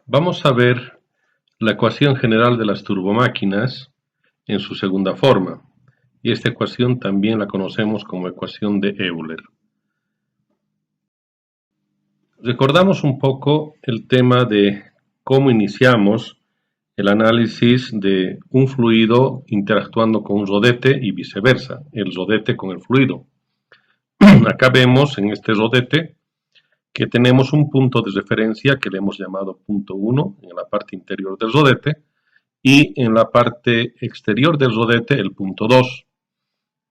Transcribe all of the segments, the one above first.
Vamos a ver la ecuación general de las turbomáquinas en su segunda forma, y esta ecuación también la conocemos como ecuación de Euler. Recordamos un poco el tema de cómo iniciamos el análisis de un fluido interactuando con un rodete y viceversa, el rodete con el fluido. Acá vemos en este rodete que tenemos un punto de referencia que le hemos llamado punto 1 en la parte interior del rodete y en la parte exterior del rodete el punto 2.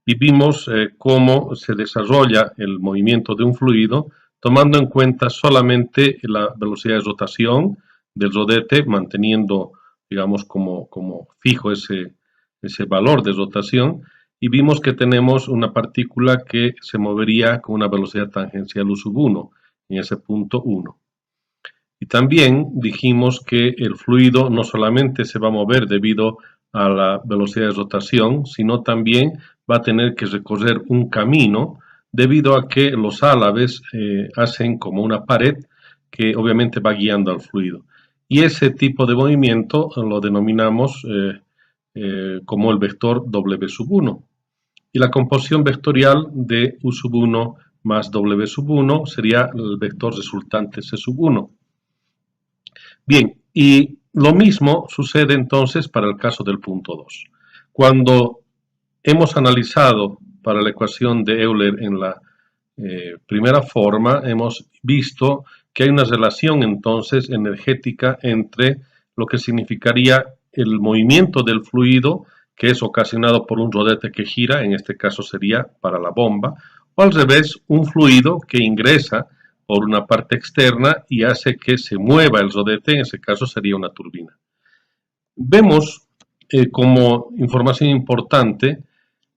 Y vimos cómo se desarrolla el movimiento de un fluido tomando en cuenta solamente la velocidad de rotación del rodete, manteniendo, digamos, como fijo ese valor de rotación, y vimos que tenemos una partícula que se movería con una velocidad tangencial u sub 1 en ese punto 1. Y también dijimos que el fluido no solamente se va a mover debido a la velocidad de rotación, sino también va a tener que recorrer un camino debido a que los álabes hacen como una pared que obviamente va guiando al fluido. Y ese tipo de movimiento lo denominamos como el vector W sub 1. Y la composición vectorial de U sub 1 más W sub 1 sería el vector resultante C sub 1. Bien, y lo mismo sucede entonces para el caso del punto 2. Cuando hemos analizado para la ecuación de Euler en la primera forma, hemos visto que hay una relación entonces energética entre lo que significaría el movimiento del fluido, que es ocasionado por un rodete que gira, en este caso sería para la bomba, o al revés, un fluido que ingresa por una parte externa y hace que se mueva el rodete, en ese caso sería una turbina. Vemos como información importante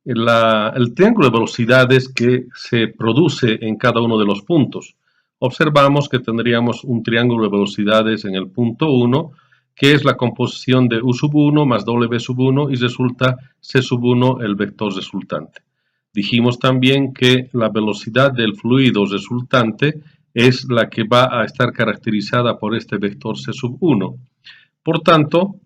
el triángulo de velocidades que se produce en cada uno de los puntos. Observamos que tendríamos un triángulo de velocidades en el punto 1, que es la composición de U sub 1 más W sub 1 y resulta C sub 1 el vector resultante. Dijimos también que la velocidad del fluido resultante es la que va a estar caracterizada por este vector C sub 1. Por tanto,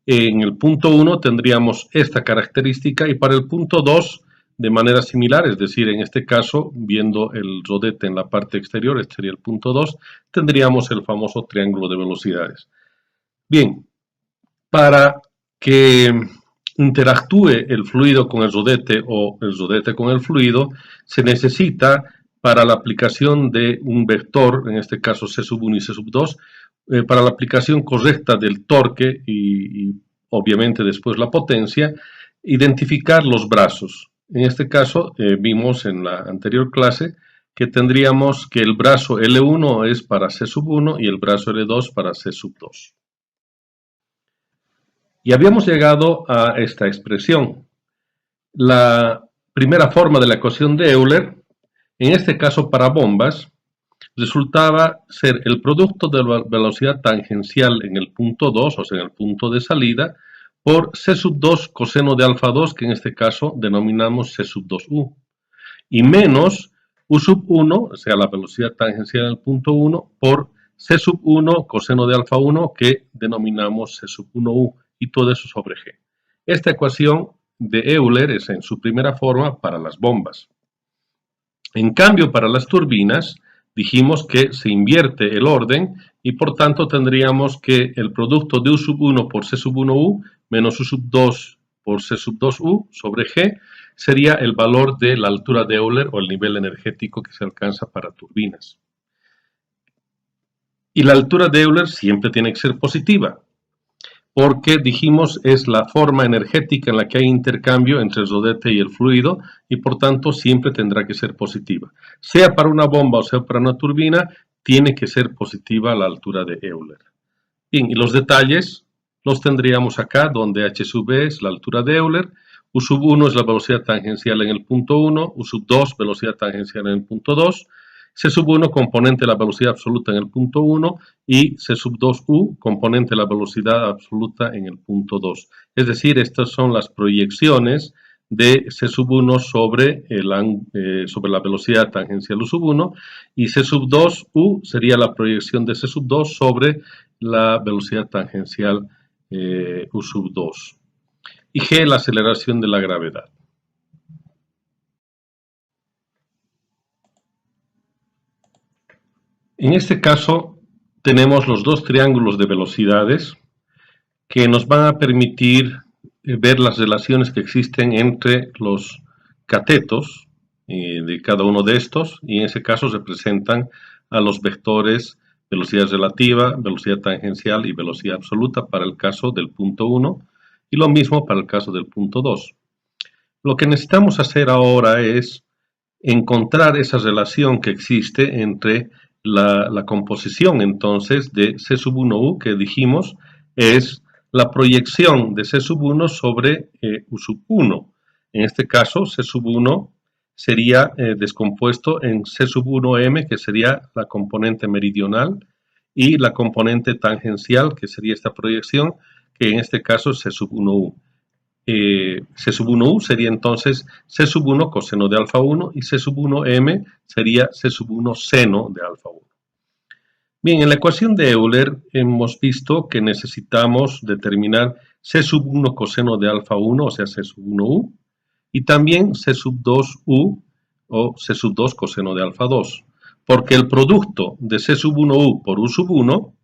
en el punto 1 tendríamos esta característica y para el punto 2 de manera similar, es decir, en este caso, viendo el rodete en la parte exterior, este sería el punto 2, tendríamos el famoso triángulo de velocidades. Bien, para que interactúe el fluido con el rodete o el rodete con el fluido, se necesita para la aplicación de un vector, en este caso C sub 1 y C sub 2, para la aplicación correcta del torque y obviamente después la potencia, identificar los brazos. En este caso vimos en la anterior clase que tendríamos que el brazo L1 es para C sub 1 y el brazo L2 para C sub 2. Y habíamos llegado a esta expresión. La primera forma de la ecuación de Euler, en este caso para bombas, resultaba ser el producto de la velocidad tangencial en el punto 2, o sea, en el punto de salida, por C sub 2 coseno de alfa 2, que en este caso denominamos C sub 2U, y menos U sub 1, o sea, la velocidad tangencial en el punto 1, por C sub 1 coseno de alfa 1, que denominamos C sub 1U, y todo eso sobre G. Esta ecuación de Euler es en su primera forma para las bombas. En cambio, para las turbinas, dijimos que se invierte el orden y por tanto tendríamos que el producto de U sub 1 por C sub 1U menos U sub 2 por C sub 2U sobre G sería el valor de la altura de Euler o el nivel energético que se alcanza para turbinas. Y la altura de Euler siempre tiene que ser positiva, porque dijimos es la forma energética en la que hay intercambio entre el rodete y el fluido y por tanto siempre tendrá que ser positiva. Sea para una bomba o sea para una turbina, tiene que ser positiva la altura de Euler. Bien, y los detalles los tendríamos acá, donde h sub e es la altura de Euler, U sub 1 es la velocidad tangencial en el punto 1, U sub 2 velocidad tangencial en el punto 2, C sub 1 componente de la velocidad absoluta en el punto 1 y C sub 2U componente de la velocidad absoluta en el punto 2. Es decir, estas son las proyecciones de C sub 1 sobre, sobre la velocidad tangencial U sub 1, y C sub 2 U sería la proyección de C sub 2 sobre la velocidad tangencial U sub 2. Y G, la aceleración de la gravedad. En este caso tenemos los dos triángulos de velocidades que nos van a permitir ver las relaciones que existen entre los catetos de cada uno de estos, y en ese caso representan a los vectores velocidad relativa, velocidad tangencial y velocidad absoluta para el caso del punto 1, y lo mismo para el caso del punto 2. Lo que necesitamos hacer ahora es encontrar esa relación que existe entre la composición entonces de C sub 1U que dijimos es la proyección de C sub 1 sobre U sub 1. En este caso, C sub 1 sería descompuesto en C sub 1M, que sería la componente meridional, y la componente tangencial, que sería esta proyección, que en este caso es C sub 1U. C sub 1U sería entonces C sub 1 coseno de alfa 1 y C sub 1M sería C sub 1 seno de alfa 1. Bien, en la ecuación de Euler hemos visto que necesitamos determinar C sub 1 coseno de alfa 1, o sea, C sub 1U, y también C sub 2U o C sub 2 coseno de alfa 2, porque el producto de C sub 1U por U sub 1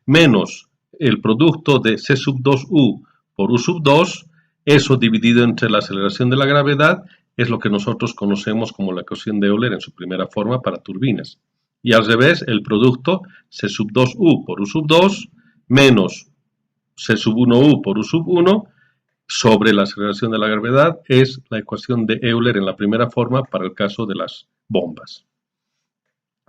menos el producto de C sub 2U por U sub 2, eso dividido entre la aceleración de la gravedad, es lo que nosotros conocemos como la ecuación de Euler en su primera forma para turbinas. Y al revés, el producto C sub 2U por U sub 2 menos C sub 1U por U sub 1 sobre la aceleración de la gravedad es la ecuación de Euler en la primera forma para el caso de las bombas.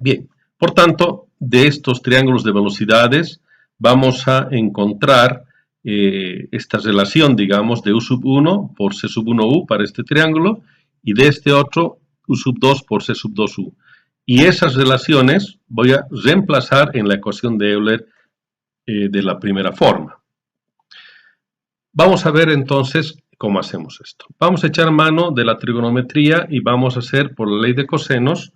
Bien, por tanto, de estos triángulos de velocidades vamos a encontrar esta relación, digamos, de U sub 1 por C sub 1U para este triángulo y de este otro U sub 2 por C sub 2U. Y esas relaciones voy a reemplazar en la ecuación de Euler de la primera forma. Vamos a ver entonces cómo hacemos esto. Vamos a echar mano de la trigonometría y vamos a hacer por la ley de cosenos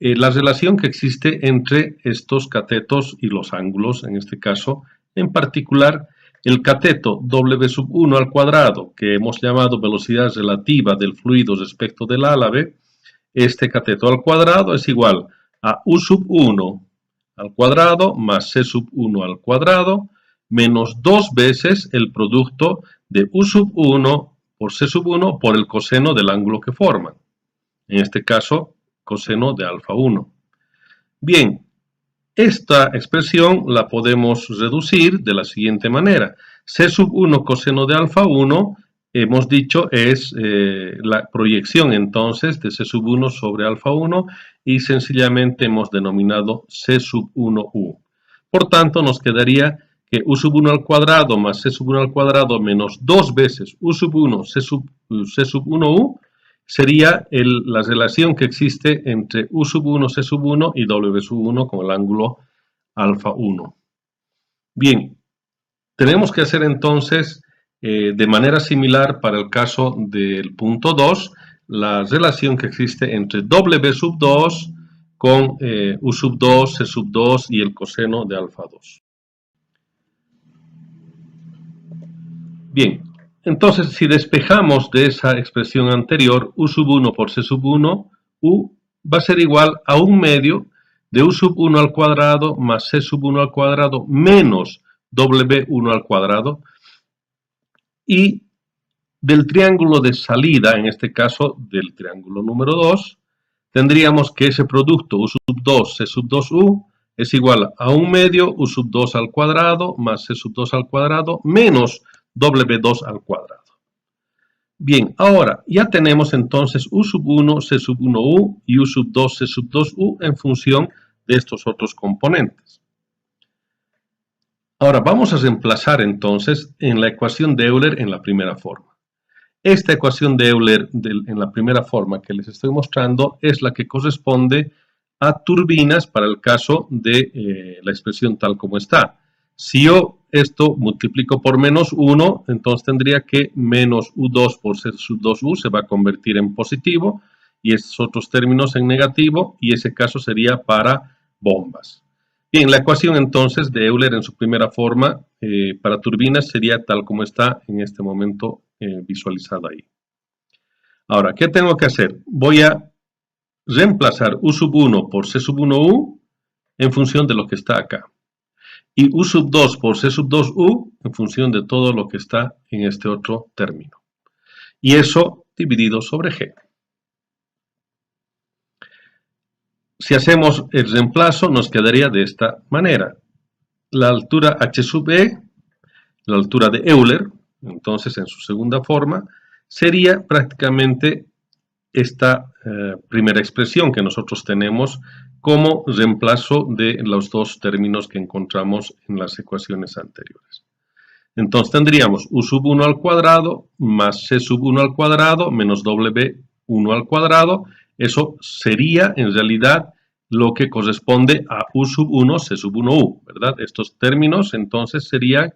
la relación que existe entre estos catetos y los ángulos, en este caso, en particular, el cateto W sub 1 al cuadrado, que hemos llamado velocidad relativa del fluido respecto del álave, este cateto al cuadrado es igual a U sub 1 al cuadrado más C sub 1 al cuadrado menos 2 veces el producto de U sub 1 por C sub 1 por el coseno del ángulo que forman. En este caso, coseno de alfa 1. Bien, esta expresión la podemos reducir de la siguiente manera. C sub 1 coseno de alfa 1, hemos dicho, es la proyección entonces de C sub 1 sobre alfa 1 y sencillamente hemos denominado C sub 1U. Por tanto, nos quedaría que U sub 1 al cuadrado más C sub 1 al cuadrado menos 2 veces U sub 1 C sub 1U sería la relación que existe entre U sub 1, C sub 1 y W sub 1 con el ángulo alfa 1. Bien, tenemos que hacer entonces de manera similar para el caso del punto 2, la relación que existe entre W sub 2 con U sub 2, C sub 2 y el coseno de alfa 2. Bien, entonces si despejamos de esa expresión anterior, U sub 1 por C sub 1, U va a ser igual a 1 medio de U sub 1 al cuadrado más C sub 1 al cuadrado menos W1 al cuadrado, y del triángulo de salida, en este caso del triángulo número 2, tendríamos que ese producto U sub 2, C sub 2U es igual a 1 medio U sub 2 al cuadrado más C sub 2 al cuadrado menos W2 al cuadrado. Bien, ahora ya tenemos entonces U sub 1, C sub 1U y U sub 2, C sub 2U en función de estos otros componentes. Ahora vamos a reemplazar entonces en la ecuación de Euler en la primera forma. Esta ecuación de Euler en la primera forma que les estoy mostrando es la que corresponde a turbinas para el caso de la expresión tal como está. Si yo esto multiplico por menos 1, entonces tendría que menos U2 por C sub 2U se va a convertir en positivo y estos otros términos en negativo, y ese caso sería para bombas. Bien, la ecuación entonces de Euler en su primera forma para turbinas sería tal como está en este momento visualizada ahí. Ahora, ¿qué tengo que hacer? Voy a reemplazar U sub 1 por C sub 1U en función de lo que está acá. Y U sub 2 por C sub 2U en función de todo lo que está en este otro término. Y eso dividido sobre G. Si hacemos el reemplazo, nos quedaría de esta manera. La altura H sub E, la altura de Euler, entonces en su segunda forma, sería prácticamente esta primera expresión que nosotros tenemos como reemplazo de los dos términos que encontramos en las ecuaciones anteriores. Entonces tendríamos U sub 1 al cuadrado más C sub 1 al cuadrado menos W1 al cuadrado. Eso sería en realidad lo que corresponde a U sub 1, C sub 1U, ¿verdad? Estos términos entonces serían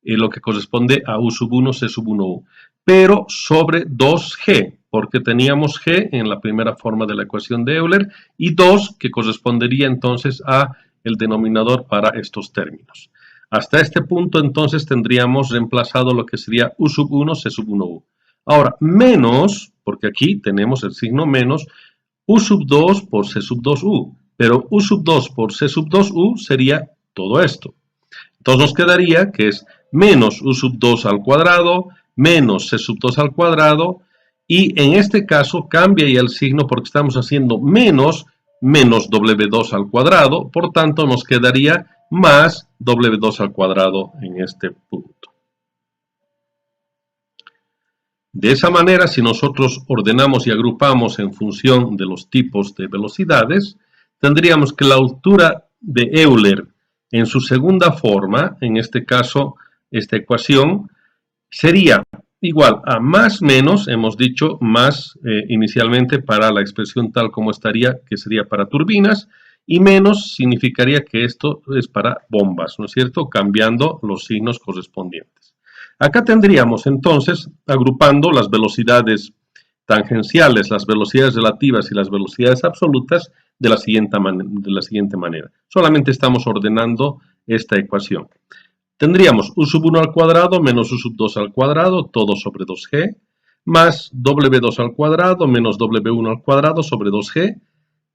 lo que corresponde a U sub 1, C sub 1U, pero sobre 2G, porque teníamos G en la primera forma de la ecuación de Euler y 2 que correspondería entonces a el denominador para estos términos. Hasta este punto entonces tendríamos reemplazado lo que sería U sub 1, C sub 1U. Ahora, menos, porque aquí tenemos el signo menos, U sub 2 por C sub 2U, pero U sub 2 por C sub 2U sería todo esto. Entonces nos quedaría que es menos U sub 2 al cuadrado, menos C sub 2 al cuadrado, y en este caso cambia ya el signo porque estamos haciendo menos W2 al cuadrado, por tanto nos quedaría más W2 al cuadrado en este punto. De esa manera, si nosotros ordenamos y agrupamos en función de los tipos de velocidades, tendríamos que la altura de Euler en su segunda forma, en este caso, esta ecuación, sería igual a más menos, hemos dicho más inicialmente para la expresión tal como estaría, que sería para turbinas, y menos significaría que esto es para bombas, ¿no es cierto? Cambiando los signos correspondientes. Acá tendríamos entonces, agrupando las velocidades tangenciales, las velocidades relativas y las velocidades absolutas de la siguiente manera. Solamente estamos ordenando esta ecuación. Tendríamos U sub 1 al cuadrado menos U sub 2 al cuadrado, todo sobre 2G, más W2 al cuadrado menos W1 al cuadrado sobre 2G,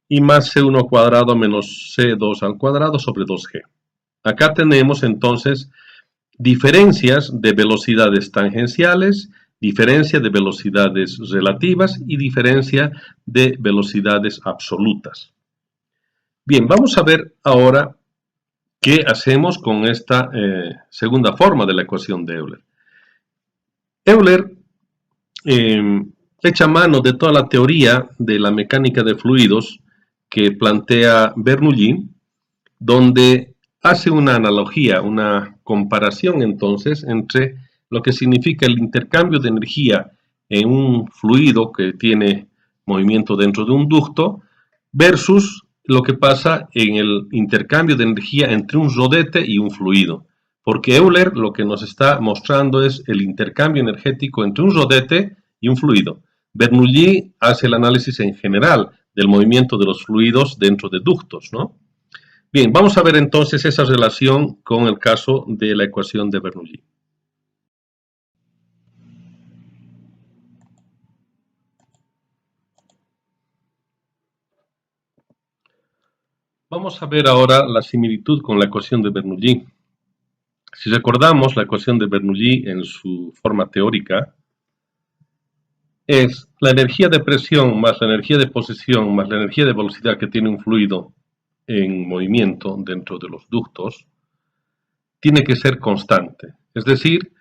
y más C1 al cuadrado menos C2 al cuadrado sobre 2G. Acá tenemos entonces diferencias de velocidades tangenciales, diferencia de velocidades relativas y diferencia de velocidades absolutas. Bien, vamos a ver ahora qué hacemos con esta segunda forma de la ecuación de Euler. Euler echa mano de toda la teoría de la mecánica de fluidos que plantea Bernoulli, donde hace una analogía, una comparación entonces entre lo que significa el intercambio de energía en un fluido que tiene movimiento dentro de un ducto versus lo que pasa en el intercambio de energía entre un rodete y un fluido. Porque Euler lo que nos está mostrando es el intercambio energético entre un rodete y un fluido. Bernoulli hace el análisis en general del movimiento de los fluidos dentro de ductos, ¿no? Bien, vamos a ver entonces esa relación con el caso de la ecuación de Bernoulli. Vamos a ver ahora la similitud con la ecuación de Bernoulli. Si recordamos la ecuación de Bernoulli en su forma teórica, es la energía de presión más la energía de posición más la energía de velocidad que tiene un fluido en movimiento dentro de los ductos, tiene que ser constante. Es decir,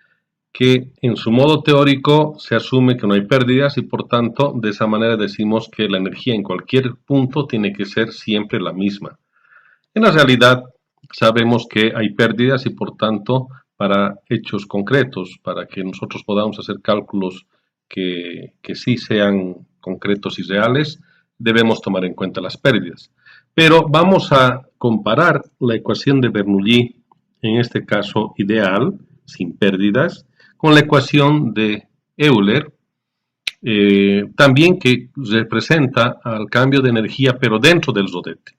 que en su modo teórico se asume que no hay pérdidas y por tanto de esa manera decimos que la energía en cualquier punto tiene que ser siempre la misma. En la realidad sabemos que hay pérdidas y por tanto para hechos concretos, para que nosotros podamos hacer cálculos que sí sean concretos y reales, debemos tomar en cuenta las pérdidas. Pero vamos a comparar la ecuación de Bernoulli en este caso ideal, sin pérdidas, con la ecuación de Euler, también que representa al cambio de energía, pero dentro del rodete.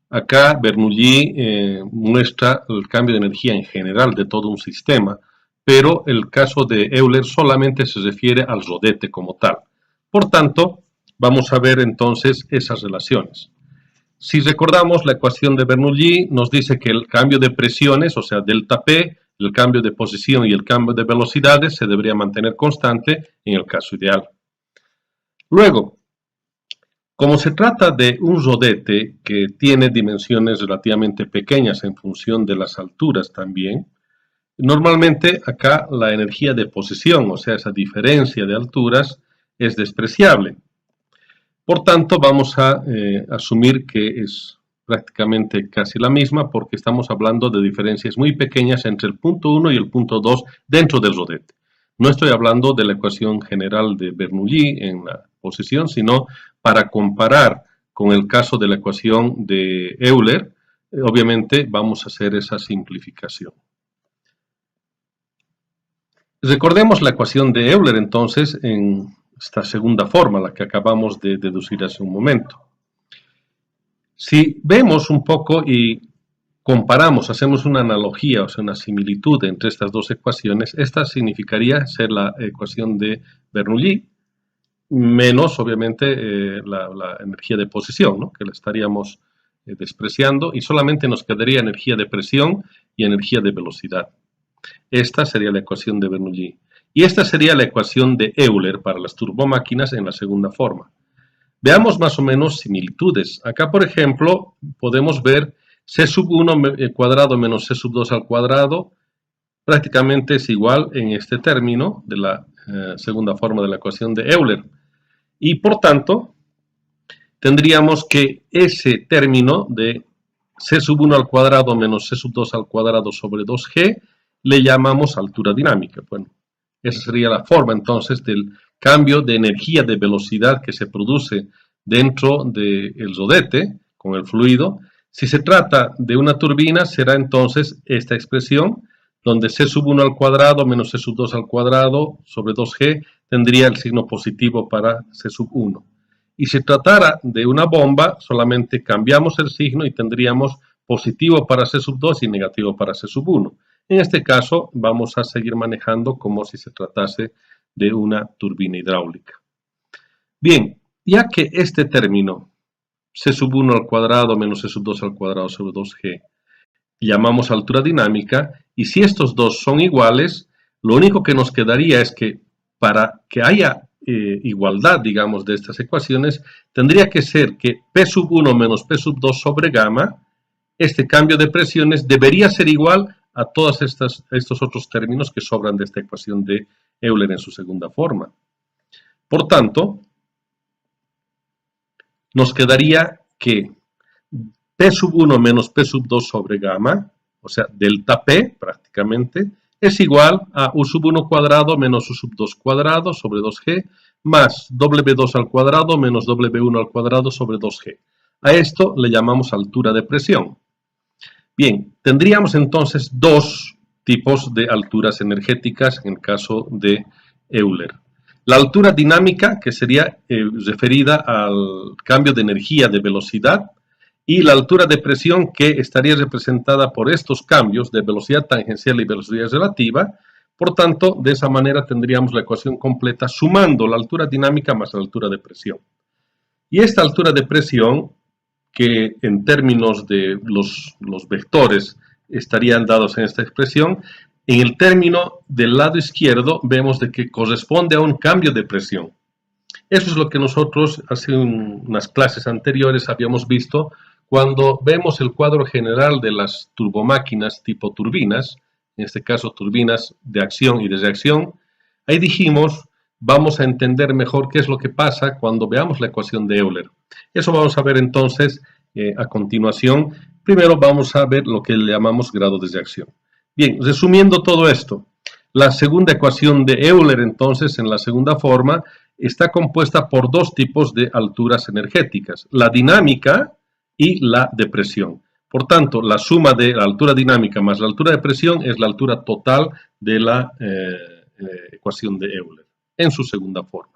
Acá Bernoulli muestra el cambio de energía en general de todo un sistema, pero el caso de Euler solamente se refiere al rodete como tal. Por tanto, vamos a ver entonces esas relaciones. Si recordamos la ecuación de Bernoulli, nos dice que el cambio de presiones, o sea, delta P, el cambio de posición y el cambio de velocidades se debería mantener constante en el caso ideal. Luego, como se trata de un rodete que tiene dimensiones relativamente pequeñas en función de las alturas también, normalmente acá la energía de posición, o sea, esa diferencia de alturas, es despreciable. Por tanto, vamos a asumir que es prácticamente casi la misma porque estamos hablando de diferencias muy pequeñas entre el punto 1 y el punto 2 dentro del rodete. No estoy hablando de la ecuación general de Bernoulli en la posición, sino para comparar con el caso de la ecuación de Euler, obviamente vamos a hacer esa simplificación. Recordemos la ecuación de Euler entonces en esta segunda forma, la que acabamos de deducir hace un momento. Si vemos un poco y comparamos, hacemos una analogía, o sea, una similitud entre estas dos ecuaciones, esta significaría ser la ecuación de Bernoulli, menos obviamente la energía de posición, ¿no? Que la estaríamos despreciando, y solamente nos quedaría energía de presión y energía de velocidad. Esta sería la ecuación de Bernoulli. Y esta sería la ecuación de Euler para las turbomáquinas en la segunda forma. Veamos más o menos similitudes. Acá, por ejemplo, podemos ver C sub 1 cuadrado menos C sub 2 al cuadrado prácticamente es igual en este término de la segunda forma de la ecuación de Euler. Y por tanto, tendríamos que ese término de C sub 1 al cuadrado menos C sub 2 al cuadrado sobre 2G le llamamos altura dinámica. Bueno, esa sería la forma entonces del cambio de energía de velocidad que se produce dentro del rodete con el fluido. Si se trata de una turbina, será entonces esta expresión, donde C sub 1 al cuadrado menos C sub 2 al cuadrado sobre 2G tendría el signo positivo para C sub 1. Y si se tratara de una bomba, solamente cambiamos el signo y tendríamos positivo para C sub 2 y negativo para C sub 1. En este caso, vamos a seguir manejando como si se tratase de una turbina hidráulica. Bien, ya que este término, C sub 1 al cuadrado menos C sub 2 al cuadrado sobre 2G, llamamos altura dinámica, y si estos dos son iguales, lo único que nos quedaría es que para que haya igualdad, digamos, de estas ecuaciones, tendría que ser que P sub 1 menos P sub 2 sobre gamma, este cambio de presiones debería ser igual a todos estos otros términos que sobran de esta ecuación de Euler en su segunda forma. Por tanto, nos quedaría que P sub 1 menos P sub 2 sobre gamma, o sea, delta P prácticamente, es igual a U sub 1 cuadrado menos U sub 2 cuadrado sobre 2G más W2 al cuadrado menos W1 al cuadrado sobre 2G. A esto le llamamos altura de presión. Bien, tendríamos entonces dos tipos de alturas energéticas en el caso de Euler. La altura dinámica, que sería referida al cambio de energía de velocidad, y la altura de presión, que estaría representada por estos cambios de velocidad tangencial y velocidad relativa. Por tanto, de esa manera tendríamos la ecuación completa sumando la altura dinámica más la altura de presión. Y esta altura de presión, que en términos de los vectores estarían dados en esta expresión, en el término del lado izquierdo vemos de que corresponde a un cambio de presión. Eso es lo que nosotros hace unas clases anteriores habíamos visto cuando vemos el cuadro general de las turbomáquinas tipo turbinas, en este caso turbinas de acción y de reacción. Ahí dijimos, vamos a entender mejor qué es lo que pasa cuando veamos la ecuación de Euler. Eso vamos a ver entonces a continuación. Primero vamos a ver lo que le llamamos grado de reacción. Bien, resumiendo todo esto, la segunda ecuación de Euler entonces en la segunda forma está compuesta por dos tipos de alturas energéticas, la dinámica y la de presión. Por tanto, la suma de la altura dinámica más la altura de presión es la altura total de la ecuación de Euler, en su segunda forma.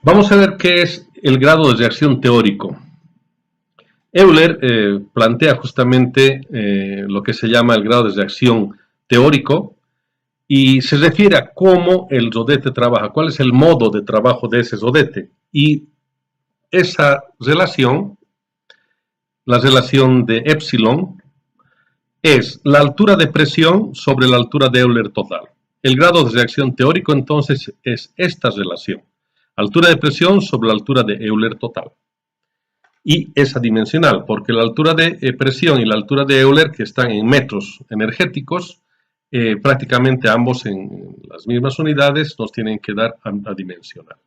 Vamos a ver qué es el grado de reacción teórico. Euler plantea justamente lo que se llama el grado de reacción teórico y se refiere a cómo el rodete trabaja, cuál es el modo de trabajo de ese rodete. Y esa relación, la relación de epsilon, es la altura de presión sobre la altura de Euler total. El grado de reacción teórico entonces es esta relación. Altura de presión sobre la altura de Euler total. Y es adimensional, porque la altura de presión y la altura de Euler, que están en metros energéticos, prácticamente ambos en las mismas unidades, nos tienen que dar adimensional.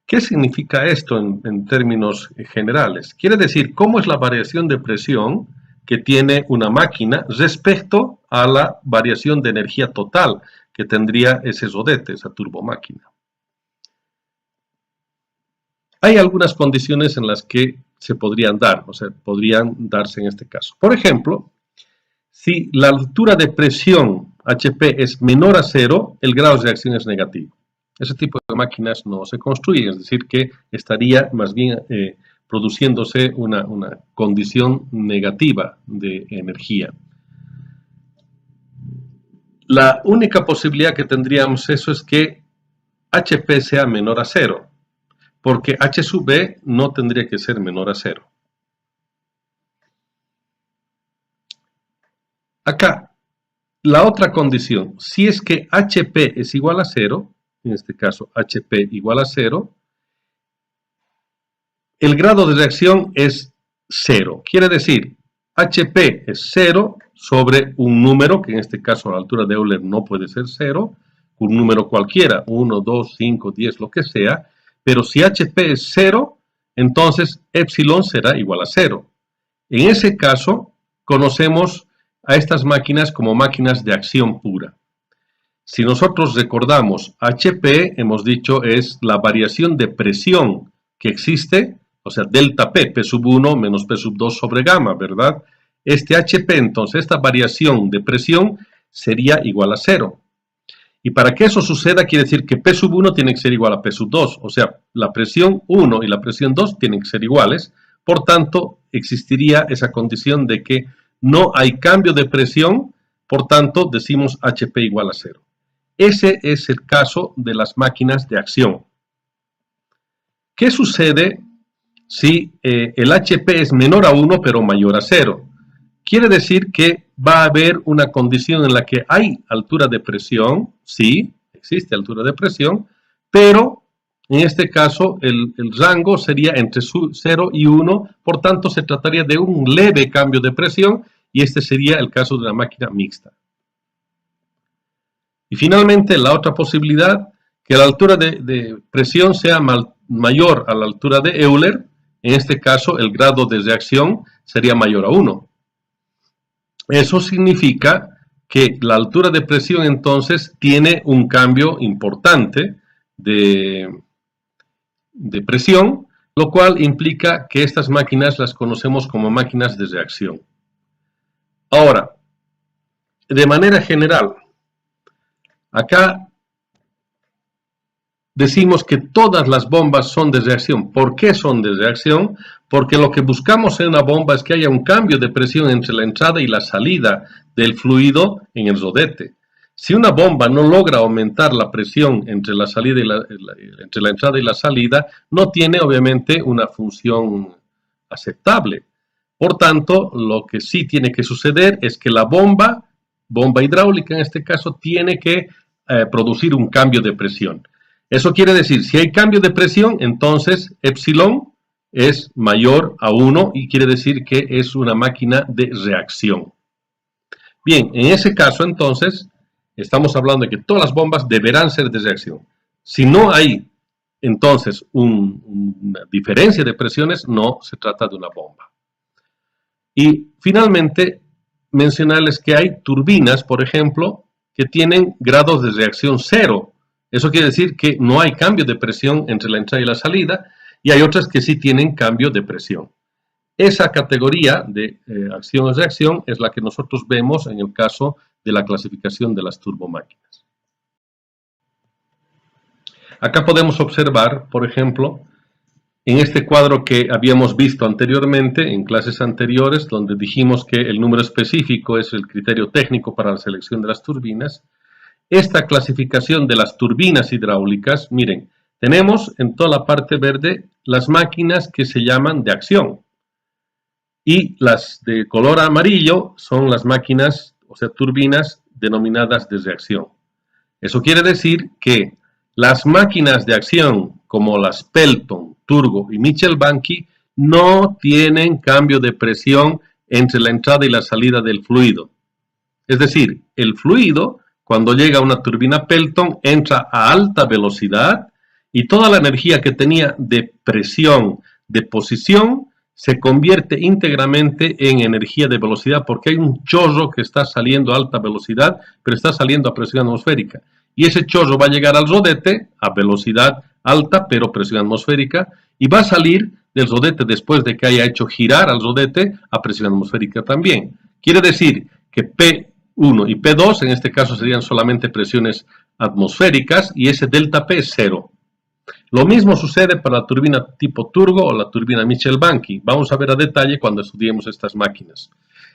¿Qué significa esto en términos generales? Quiere decir cómo es la variación de presión que tiene una máquina respecto a la variación de energía total que tendría ese rodete, esa turbomáquina. Hay algunas condiciones en las que se podrían dar, o sea, podrían darse en este caso. Por ejemplo, si la altura de presión HP es menor a 0, el grado de reacción es negativo. Ese tipo de máquinas no se construyen, es decir, que estaría más bien produciéndose una condición negativa de energía. La única posibilidad que tendríamos eso es que HP sea menor a 0. Porque H sub B no tendría que ser menor a 0. Acá, la otra condición, si es que HP es igual a 0, en este caso HP igual a 0, el grado de reacción es 0. Quiere decir, HP es 0 sobre un número, que en este caso a la altura de Euler no puede ser 0, un número cualquiera, 1, 2, 5, 10, lo que sea. Pero si HP es 0, entonces epsilon será igual a 0. En ese caso, conocemos a estas máquinas como máquinas de acción pura. Si nosotros recordamos, HP, hemos dicho, es la variación de presión que existe, o sea, delta P, P sub 1 menos P sub 2 sobre gamma, ¿verdad? Este HP, entonces, esta variación de presión sería igual a 0. Y para que eso suceda, quiere decir que P sub 1 tiene que ser igual a P sub 2. O sea, la presión 1 y la presión 2 tienen que ser iguales. Por tanto, existiría esa condición de que no hay cambio de presión. Por tanto, decimos HP igual a 0. Ese es el caso de las máquinas de acción. ¿Qué sucede si el HP es menor a 1 pero mayor a 0? Quiere decir que va a haber una condición en la que hay altura de presión, sí, existe altura de presión, pero en este caso el rango sería entre 0 y 1, por tanto se trataría de un leve cambio de presión y este sería el caso de la máquina mixta. Y finalmente la otra posibilidad, que la altura de presión sea mayor a la altura de Euler, en este caso el grado de reacción sería mayor a 1. Eso significa que la altura de presión entonces tiene un cambio importante de presión, lo cual implica que estas máquinas las conocemos como máquinas de reacción. Ahora, de manera general, acá decimos que todas las bombas son de reacción. ¿Por qué son de reacción? Porque lo que buscamos en una bomba es que haya un cambio de presión entre la entrada y la salida del fluido en el rodete. Si una bomba no logra aumentar la presión entre la salida y entre la entrada y la salida, no tiene obviamente una función aceptable. Por tanto, lo que sí tiene que suceder es que la bomba hidráulica en este caso, tiene que producir un cambio de presión. Eso quiere decir, si hay cambio de presión, entonces epsilon es mayor a 1 y quiere decir que es una máquina de reacción. Bien, en ese caso entonces estamos hablando de que todas las bombas deberán ser de reacción. Si no hay entonces una diferencia de presiones, no se trata de una bomba. Y finalmente mencionarles que hay turbinas, por ejemplo, que tienen grados de reacción 0. Eso quiere decir que no hay cambio de presión entre la entrada y la salida, y hay otras que sí tienen cambio de presión. Esa categoría de acción o reacción es la que nosotros vemos en el caso de la clasificación de las turbomáquinas. Acá podemos observar, por ejemplo, en este cuadro que habíamos visto anteriormente, en clases anteriores, donde dijimos que el número específico es el criterio técnico para la selección de las turbinas, esta clasificación de las turbinas hidráulicas, miren, tenemos en toda la parte verde las máquinas que se llaman de acción, y las de color amarillo son las máquinas, o sea, turbinas denominadas de reacción. Eso quiere decir que las máquinas de acción como las Pelton, Turgo y Mitchell-Banky no tienen cambio de presión entre la entrada y la salida del fluido. Es decir, el fluido, cuando llega a una turbina Pelton, entra a alta velocidad y toda la energía que tenía de presión, de posición, se convierte íntegramente en energía de velocidad porque hay un chorro que está saliendo a alta velocidad, pero está saliendo a presión atmosférica. Y ese chorro va a llegar al rodete a velocidad alta, pero presión atmosférica, y va a salir del rodete después de que haya hecho girar al rodete a presión atmosférica también. Quiere decir que P1 y P2 en este caso serían solamente presiones atmosféricas y ese delta P es cero. Lo mismo sucede para la turbina tipo Turgo o la turbina Mitchell-Banky. Vamos a ver a detalle cuando estudiemos estas máquinas.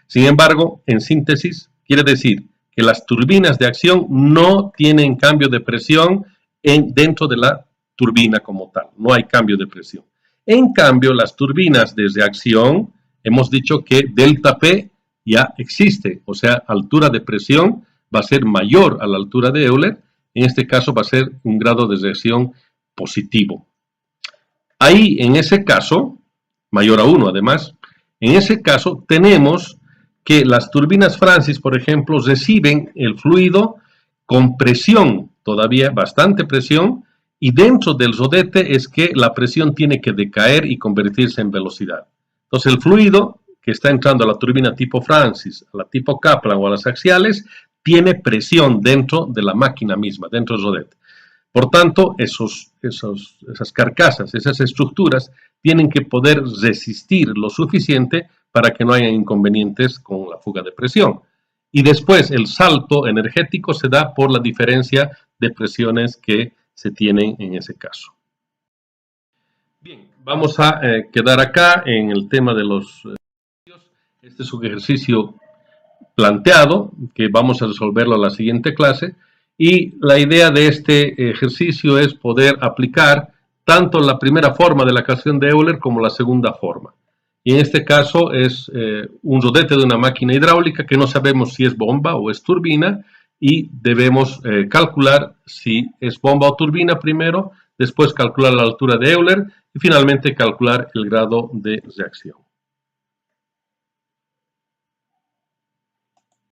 Sin embargo, en síntesis, quiere decir que las turbinas de acción no tienen cambio de presión dentro de la turbina como tal. No hay cambio de presión. En cambio, las turbinas de reacción, hemos dicho que delta P ya existe. O sea, altura de presión va a ser mayor a la altura de Euler. En este caso va a ser un grado de reacción positivo. Ahí, en ese caso, mayor a 1 además, en ese caso tenemos que las turbinas Francis, por ejemplo, reciben el fluido con presión, todavía bastante presión, y dentro del rodete es que la presión tiene que decaer y convertirse en velocidad. Entonces el fluido que está entrando a la turbina tipo Francis, a la tipo Kaplan o a las axiales, tiene presión dentro de la máquina misma, dentro del rodete. Por tanto, esas carcasas, esas estructuras, tienen que poder resistir lo suficiente para que no haya inconvenientes con la fuga de presión. Y después el salto energético se da por la diferencia de presiones que se tienen en ese caso. Bien, vamos a quedar acá en el tema de los ejercicios. Este es un ejercicio planteado que vamos a resolverlo en la siguiente clase. Y la idea de este ejercicio es poder aplicar tanto la primera forma de la ecuación de Euler como la segunda forma. Y en este caso es un rodete de una máquina hidráulica que no sabemos si es bomba o es turbina y debemos calcular si es bomba o turbina primero, después calcular la altura de Euler y finalmente calcular el grado de reacción.